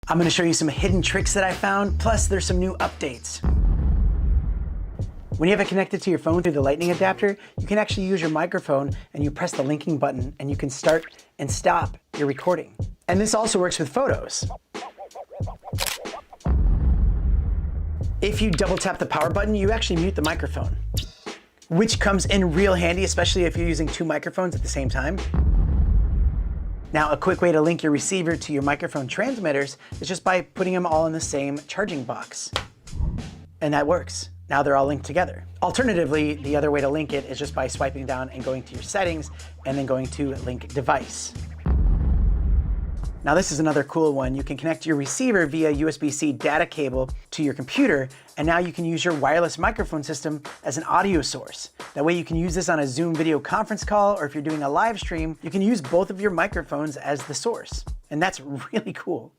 I'm gonna show you some hidden tricks that I found, plus there's some new updates. When you have it connected to your phone through the lightning adapter, you can actually use your microphone and you press the linking button and you can start and stop your recording. And this also works with photos. If you double tap the power button, you actually mute the microphone, which comes in real handy, especially if you're using two microphones at the same time. Now, a quick way to link your receiver to your microphone transmitters is just by putting them all in the same charging box. And that works. Now they're all linked together. Alternatively, the other way to link it is just by swiping down and going to your settings and then going to link device. Now this is another cool one. You can connect your receiver via USB-C data cable to your computer, and now you can use your wireless microphone system as an audio source. That way you can use this on a Zoom video conference call, or if you're doing a live stream, you can use both of your microphones as the source. And that's really cool.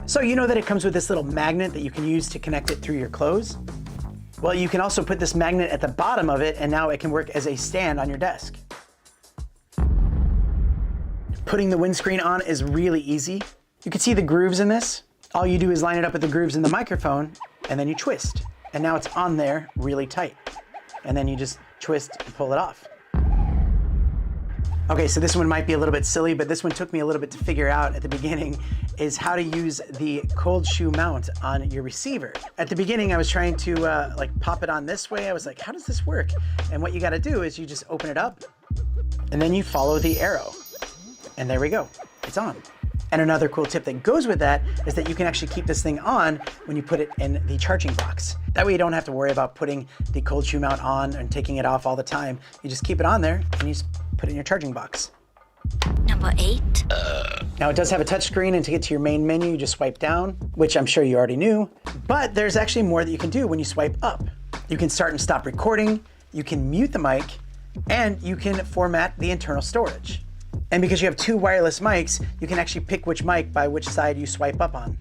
So you know that it comes with this little magnet that you can use to connect it through your clothes? Well, you can also put this magnet at the bottom of it, and now it can work as a stand on your desk. Putting the windscreen on is really easy. You can see the grooves in this. All you do is line it up with the grooves in the microphone, and then you twist. And now it's on there really tight. And then you just twist and pull it off. Okay, so this one might be a little bit silly, but this one took me a little bit to figure out at the beginning, is how to use the cold shoe mount on your receiver. At the beginning, I was trying to like pop it on this way. I was like, how does this work? And what you gotta do is you just open it up, and then you follow the arrow. And there we go, it's on. And another cool tip that goes with that is that you can actually keep this thing on when you put it in the charging box. That way you don't have to worry about putting the cold shoe mount on and taking it off all the time. You just keep it on there and you just put it in your charging box. Number 8. Now it does have a touch screen, and to get to your main menu, you just swipe down, which I'm sure you already knew, but there's actually more that you can do when you swipe up. You can start and stop recording, you can mute the mic, and you can format the internal storage. And because you have two wireless mics, you can actually pick which mic by which side you swipe up on.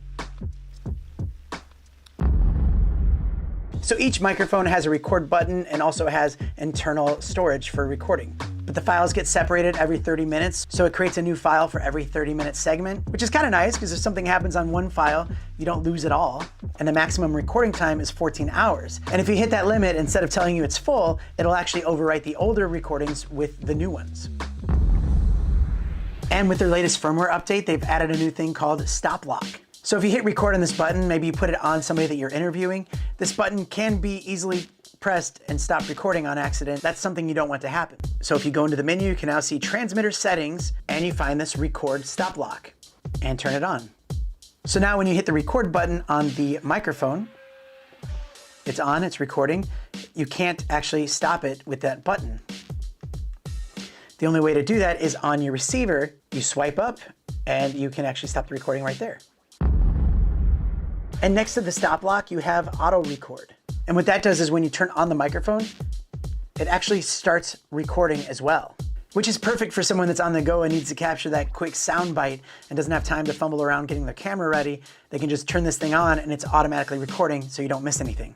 So each microphone has a record button and also has internal storage for recording. But the files get separated every 30 minutes, so it creates a new file for every 30-minute segment, which is kind of nice because if something happens on one file, you don't lose it all. And the maximum recording time is 14 hours. And if you hit that limit, instead of telling you it's full, it'll actually overwrite the older recordings with the new ones. And with their latest firmware update, they've added a new thing called Stop Lock. So if you hit record on this button, maybe you put it on somebody that you're interviewing, this button can be easily pressed and stop recording on accident. That's something you don't want to happen. So if you go into the menu, you can now see transmitter settings, and you find this record stop lock and turn it on. So now when you hit the record button on the microphone, it's on, it's recording. You can't actually stop it with that button. The only way to do that is on your receiver. You swipe up and you can actually stop the recording right there. And next to the stop lock, you have auto record. And what that does is when you turn on the microphone, it actually starts recording as well, which is perfect for someone that's on the go and needs to capture that quick sound bite and doesn't have time to fumble around getting their camera ready. They can just turn this thing on and it's automatically recording so you don't miss anything.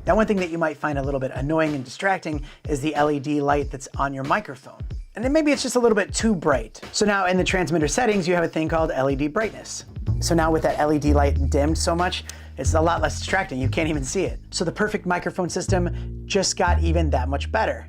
Now, one thing that you might find a little bit annoying and distracting is the LED light that's on your microphone. And then maybe it's just a little bit too bright. So now in the transmitter settings, you have a thing called LED brightness. So now with that LED light dimmed so much, it's a lot less distracting. You can't even see it. So the perfect microphone system just got even that much better.